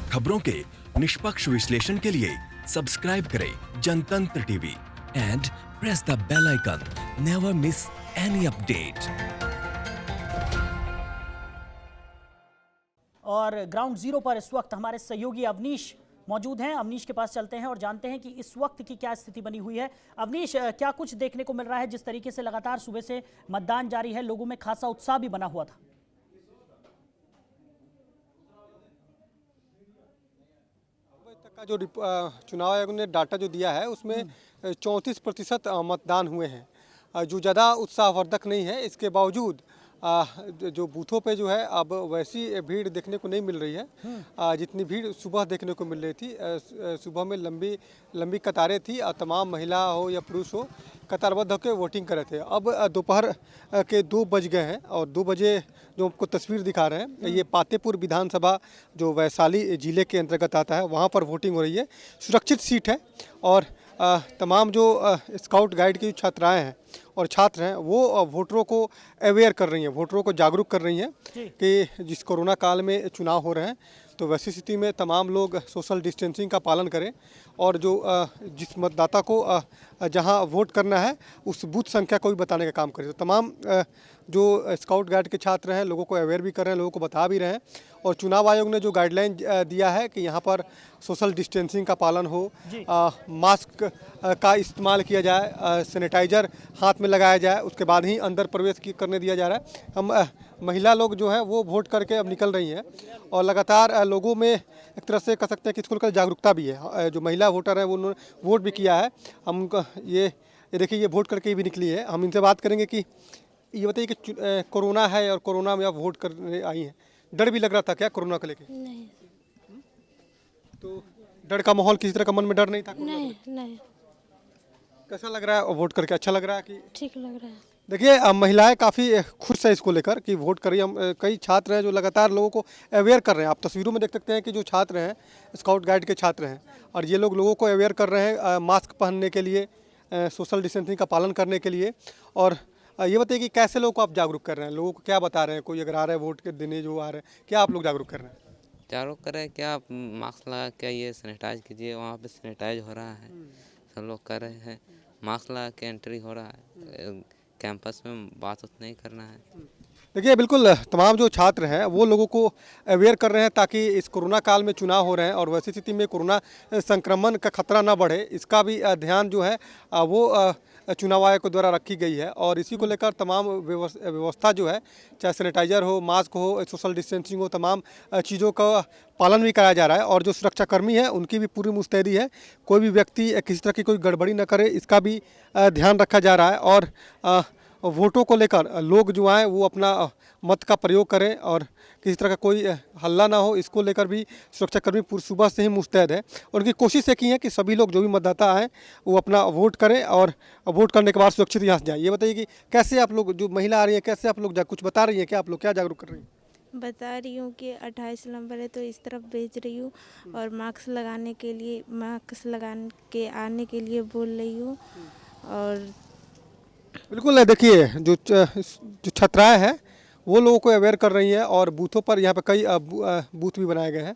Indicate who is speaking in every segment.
Speaker 1: खबरों के निष्पक्ष विश्लेषण के लिए सब्सक्राइब करें Jantantra TV and press the bell icon. Never miss any update.
Speaker 2: और ग्राउंड जीरो पर इस वक्त हमारे सहयोगी अवनीश मौजूद हैं। अवनीश के पास चलते हैं और जानते हैं कि इस वक्त की क्या स्थिति बनी हुई है। अवनीश, क्या कुछ देखने को मिल रहा है? जिस तरीके से लगातार सुबह से मतदान जारी है, लोगों में खासा उत्साह भी बना हुआ था।
Speaker 3: का जो चुनाव आयोग ने डाटा जो दिया है उसमें 34% मतदान हुए हैं, जो ज़्यादा उत्साहवर्धक नहीं है। इसके बावजूद जो बूथों पे जो है अब वैसी भीड़ देखने को नहीं मिल रही है जितनी भीड़ सुबह देखने को मिल रही थी। सुबह में लंबी कतारें थी और तमाम महिला हो या पुरुष हो कतारबद्ध होकर वोटिंग कर रहे थे। अब दोपहर के 2 बज गए हैं और 2 बजे जो आपको तस्वीर दिखा रहे हैं ये पातेपुर विधानसभा जो वैशाली जिले के अंतर्गत आता है, वहाँ पर वोटिंग हो रही है। सुरक्षित सीट है और तमाम जो स्काउट गाइड की छात्राएं हैं और छात्र हैं वो वोटरों को अवेयर कर रही हैं, वोटरों को जागरूक कर रही हैं कि जिस कोरोना काल में चुनाव हो रहे हैं तो वैसी स्थिति में तमाम लोग सोशल डिस्टेंसिंग का पालन करें और जो जिस मतदाता को जहां वोट करना है उस बूथ संख्या को भी बताने का काम करें। तो तमाम जो स्काउट गाइड के छात्र हैं लोगों को अवेयर भी कर रहे हैं, लोगों को बता भी रहे हैं। और चुनाव आयोग ने जो गाइडलाइन दिया है कि यहाँ पर सोशल डिस्टेंसिंग का पालन हो, मास्क का इस्तेमाल किया जाए, सैनिटाइजर हाथ में लगाया जाए, उसके बाद ही अंदर प्रवेश करने दिया जा रहा है। हम महिला लोग जो है वो वोट करके अब निकल रही हैं और लगातार लोगों में एक तरह से कह सकते हैं कि इसको लेकर जागरूकता भी है। जो महिला वोटर हैं वो उन्होंने वोट भी किया है। हम उनका ये देखिए ये वोट करके भी निकली है। हम इनसे बात करेंगे कि ये बताइए कि कोरोना है और कोरोना में आप वोट करने आई हैं, डर भी लग रहा था क्या कोरोना को लेके?
Speaker 4: नहीं।
Speaker 3: तो डर का माहौल, किसी तरह का मन में डर नहीं था?
Speaker 4: नहीं।
Speaker 3: कैसा लग रहा है वोट करके? अच्छा लग रहा है कि
Speaker 4: ठीक लग रहा है।
Speaker 3: देखिए महिलाएं काफ़ी खुश है इसको लेकर कि वोट करिए। हम कई छात्र हैं जो लगातार लोगों को अवेयर कर रहे हैं। आप तस्वीरों में देख सकते हैं कि जो छात्र हैं स्काउट गाइड के छात्र हैं और ये लोगों को अवेयर कर रहे हैं मास्क पहनने के लिए, सोशल डिस्टेंसिंग का पालन करने के लिए। और ये बताइए कि कैसे लोगों को आप जागरूक कर रहे हैं, लोगों को क्या बता रहे हैं? कोई अगर आ रहा है वोट के देने जो आ रहे हैं, क्या आप लोग जागरूक कर रहे हैं?
Speaker 5: जागरूक करें क्या, आप मास्क लगा के आइए, सैनिटाइज कीजिए। वहाँ पे सैनिटाइज हो रहा है, सब लोग कर रहे हैं। मास्क लगा के एंट्री हो रहा है। कैंपस में बात नहीं करना है।
Speaker 3: देखिए बिल्कुल तमाम जो छात्र हैं वो लोगों को अवेयर कर रहे हैं ताकि इस कोरोना काल में चुनाव हो रहे हैं और वैसी स्थिति में कोरोना संक्रमण का खतरा ना बढ़े, इसका भी ध्यान जो है वो चुनाव आयोग के द्वारा रखी गई है। और इसी को लेकर तमाम व्यवस्था जो है, चाहे सैनिटाइजर हो, मास्क हो, सोशल डिस्टेंसिंग हो, तमाम चीज़ों का पालन भी कराया जा रहा है। और जो सुरक्षाकर्मी है उनकी भी पूरी मुस्तैदी है, कोई भी व्यक्ति किसी तरह की कोई गड़बड़ी न करे, इसका भी ध्यान रखा जा रहा है। और वोटों को लेकर लोग जो आए वो अपना मत का प्रयोग करें और किसी तरह का कोई हल्ला ना हो, इसको लेकर भी सुरक्षाकर्मी सुबह से ही मुस्तैद है। और उनकी कोशिश की है कि सभी लोग जो भी मतदाता आए वो अपना वोट करें और वोट करने के बाद सुरक्षित यहाँ से जाएँ। ये बताइए कि कैसे आप लोग, जो महिला आ रही है, कैसे आप लोग कुछ बता रही हैं? क्या आप लोग क्या जागरूक कर रही हैं?
Speaker 4: बता रही हूँ कि 28 नंबर है तो इस तरफ भेज रही हूँ और मास्क लगाने के आने के लिए बोल रही हूँ। और
Speaker 3: बिल्कुल देखिए जो छात्राएं हैं वो लोगों को अवेयर कर रही हैं और बूथों पर यहाँ पर कई बूथ भी बनाए गए हैं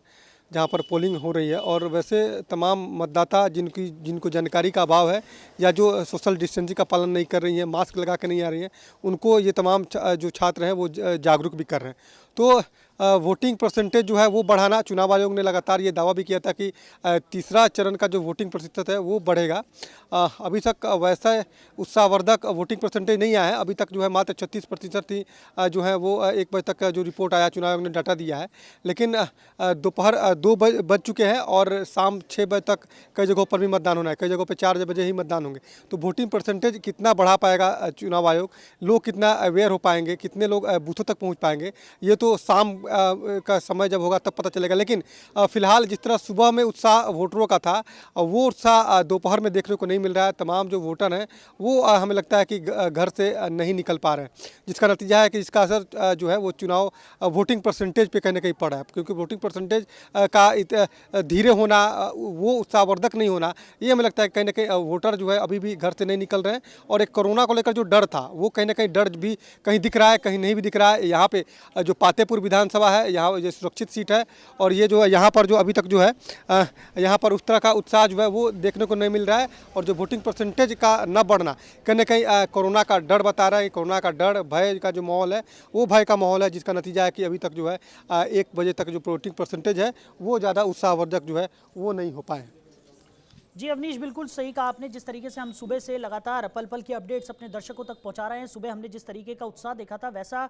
Speaker 3: जहाँ पर पोलिंग हो रही है। और वैसे तमाम मतदाता जिनको जानकारी का अभाव है या जो सोशल डिस्टेंसिंग का पालन नहीं कर रही हैं, मास्क लगा के नहीं आ रही हैं, उनको ये तमाम जो छात्र हैं वो जागरूक भी कर रहे हैं। तो वोटिंग परसेंटेज जो है वो बढ़ाना, चुनाव आयोग ने लगातार ये दावा भी किया था कि तीसरा चरण का जो वोटिंग प्रतिशत है वो बढ़ेगा। अभी तक वैसा उत्साहवर्धक वोटिंग परसेंटेज नहीं आया है। अभी तक जो है मात्र 36% ही जो है वो 1 बजे तक जो रिपोर्ट आया, चुनाव आयोग ने डाटा दिया है। लेकिन दोपहर 2 बज चुके हैं और शाम 6 बजे तक कई जगहों पर भी मतदान होना है, कई जगहों पर 4 बजे ही मतदान होंगे। तो वोटिंग परसेंटेज कितना बढ़ा पाएगा चुनाव आयोग, लोग कितना अवेयर हो पाएंगे, कितने लोग बूथों तक पहुँच पाएंगे, ये तो शाम का समय जब होगा तब पता चलेगा। लेकिन फिलहाल जिस तरह सुबह में उत्साह वोटरों का था वो उत्साह दोपहर में देखने को नहीं मिल रहा है। तमाम जो वोटर हैं वो हमें लगता है कि घर से नहीं निकल पा रहे हैं, जिसका नतीजा है कि इसका असर जो है वो चुनाव वोटिंग परसेंटेज पे कहीं ना कहीं पड़ा है। क्योंकि वोटिंग परसेंटेज का धीरे होना, वो उत्साहवर्धक नहीं होना, ये हमें लगता है कहीं ना कहीं वोटर जो है अभी भी घर से नहीं निकल रहे हैं। और एक कोरोना को लेकर जो डर था वो कहीं ना कहीं डर भी कहीं दिख रहा है, कहीं नहीं भी दिख रहा है। यहाँ पे जो पातेपुर विधानसभा विधानसभा है, यहाँ ये सुरक्षित सीट है और ये जो है यहाँ पर जो अभी तक जो है यहाँ पर उस तरह का उत्साह जो है वो देखने को नहीं मिल रहा है। और जो वोटिंग परसेंटेज का न बढ़ना कहीं न कहीं कोरोना का डर बता रहा है। कोरोना का डर, भय का जो माहौल है वो भय का माहौल है, जिसका नतीजा है कि अभी तक जो है 1 बजे तक जो वोटिंग परसेंटेज है वो ज़्यादा उत्साहवर्धक जो है वो नहीं हो पाए।
Speaker 2: जी अवनीश, बिल्कुल सही कहा आपने। जिस तरीके से हम सुबह से लगातार पल पल की अपडेट्स अपने दर्शकों तक पहुंचा रहे हैं, सुबह हमने जिस तरीके का उत्साह देखा था वैसा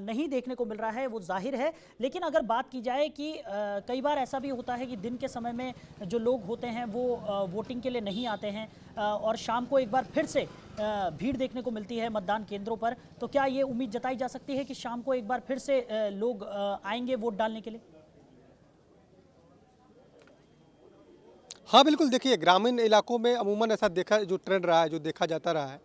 Speaker 2: नहीं देखने को मिल रहा है, वो जाहिर है। लेकिन अगर बात की जाए कि कई बार ऐसा भी होता है कि दिन के समय में जो लोग होते हैं वो वोटिंग के लिए नहीं आते हैं और शाम को एक बार फिर से भीड़ देखने को मिलती है मतदान केंद्रों पर, तो क्या ये उम्मीद जताई जा सकती है कि शाम को एक बार फिर से लोग आएंगे वोट डालने के लिए?
Speaker 3: हाँ बिल्कुल, देखिए ग्रामीण इलाकों में अमूमन ऐसा देखा जो ट्रेंड रहा है, जो देखा जाता रहा है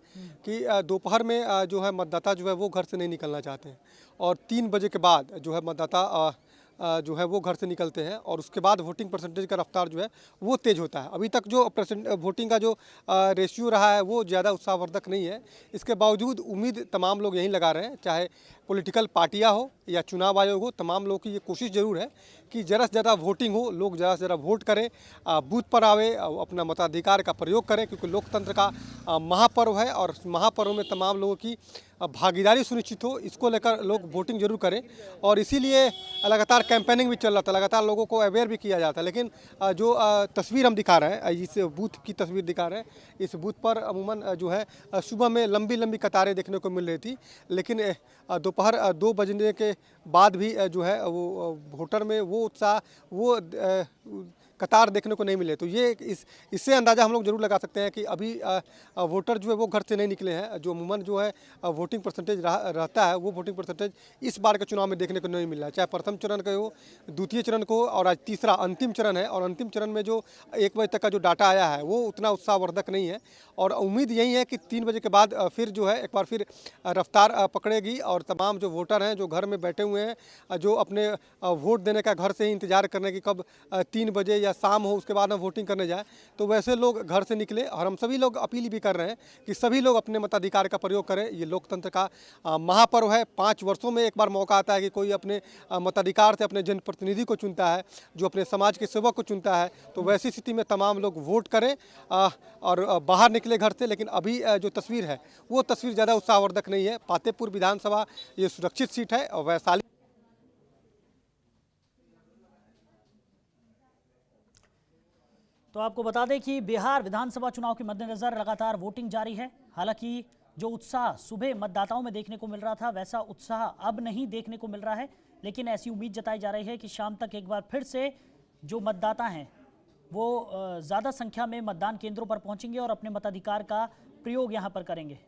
Speaker 3: कि दोपहर में जो है मतदाता जो है वो घर से नहीं निकलना चाहते हैं और 3 बजे के बाद जो है मतदाता जो है वो घर से निकलते हैं और उसके बाद वोटिंग परसेंटेज का रफ्तार जो है वो तेज़ होता है। अभी तक जो वोटिंग का जो रेशियो रहा है वो ज़्यादा उत्साहवर्धक नहीं है। इसके बावजूद उम्मीद तमाम लोग यहीं लगा रहे हैं, चाहे पॉलिटिकल पार्टियां हो या चुनाव आयोग हो, तमाम लोगों की ये कोशिश ज़रूर है कि ज़्यादा से ज़्यादा वोटिंग हो, लोग ज़्यादा से ज़्यादा वोट करें, बूथ पर आवे, अपना मताधिकार का प्रयोग करें, क्योंकि लोकतंत्र का महापर्व है और महापर्व में तमाम लोगों की भागीदारी सुनिश्चित हो, इसको लेकर लोग वोटिंग जरूर करें। और इसीलिए लगातार कैंपेनिंग भी चल रहा था, लगातार लोगों को अवेयर भी किया जाता है। लेकिन जो तस्वीर हम दिखा रहे हैं, इस बूथ की तस्वीर दिखा रहे हैं, इस बूथ पर अमूमन जो है सुबह में लंबी लंबी कतारें देखने को मिल रही थी, लेकिन दोपहर 2 बजने के बाद भी जो है वो वोटर में वो उत्साह, वो कतार देखने को नहीं मिले। तो ये इससे अंदाज़ा हम लोग जरूर लगा सकते हैं कि अभी वोटर जो है वो घर से नहीं निकले हैं। जो अमूमन जो है वोटिंग परसेंटेज रहता है वो वोटिंग परसेंटेज इस बार के चुनाव में देखने को नहीं मिल रहा है, चाहे प्रथम चरण का हो, द्वितीय चरण को, और आज तीसरा अंतिम चरण है। और अंतिम चरण में जो 1 बजे तक का जो डाटा आया है वो उतना उत्साहवर्धक नहीं है और उम्मीद यही है कि 3 बजे के बाद फिर जो है एक बार फिर रफ्तार पकड़ेगी और तमाम जो वोटर हैं जो घर में बैठे हुए हैं, जो अपने वोट देने का घर से ही इंतजार करने की कब 3 बजे या शाम हो उसके बाद हम वोटिंग करने जाए, तो वैसे लोग घर से निकले। और हम सभी लोग अपील भी कर रहे हैं कि सभी लोग अपने मताधिकार का प्रयोग करें। ये लोकतंत्र का महापर्व है, 5 वर्षों में एक बार मौका आता है कि कोई अपने मताधिकार से अपने जनप्रतिनिधि को चुनता है, जो अपने समाज के सेवक को चुनता है। तो वैसी स्थिति में तमाम लोग वोट करें और बाहर निकले घर से। लेकिन अभी जो तस्वीर है वो तस्वीर ज़्यादा उत्साहवर्धक नहीं है। पातेपुर विधानसभा ये सुरक्षित सीट है और वैशाली।
Speaker 2: तो आपको बता दें कि बिहार विधानसभा चुनाव के मद्देनजर लगातार वोटिंग जारी है। हालांकि जो उत्साह सुबह मतदाताओं में देखने को मिल रहा था वैसा उत्साह अब नहीं देखने को मिल रहा है, लेकिन ऐसी उम्मीद जताई जा रही है कि शाम तक एक बार फिर से जो मतदाता हैं वो ज़्यादा संख्या में मतदान केंद्रों पर पहुंचेंगे और अपने मताधिकार का प्रयोग यहां पर करेंगे।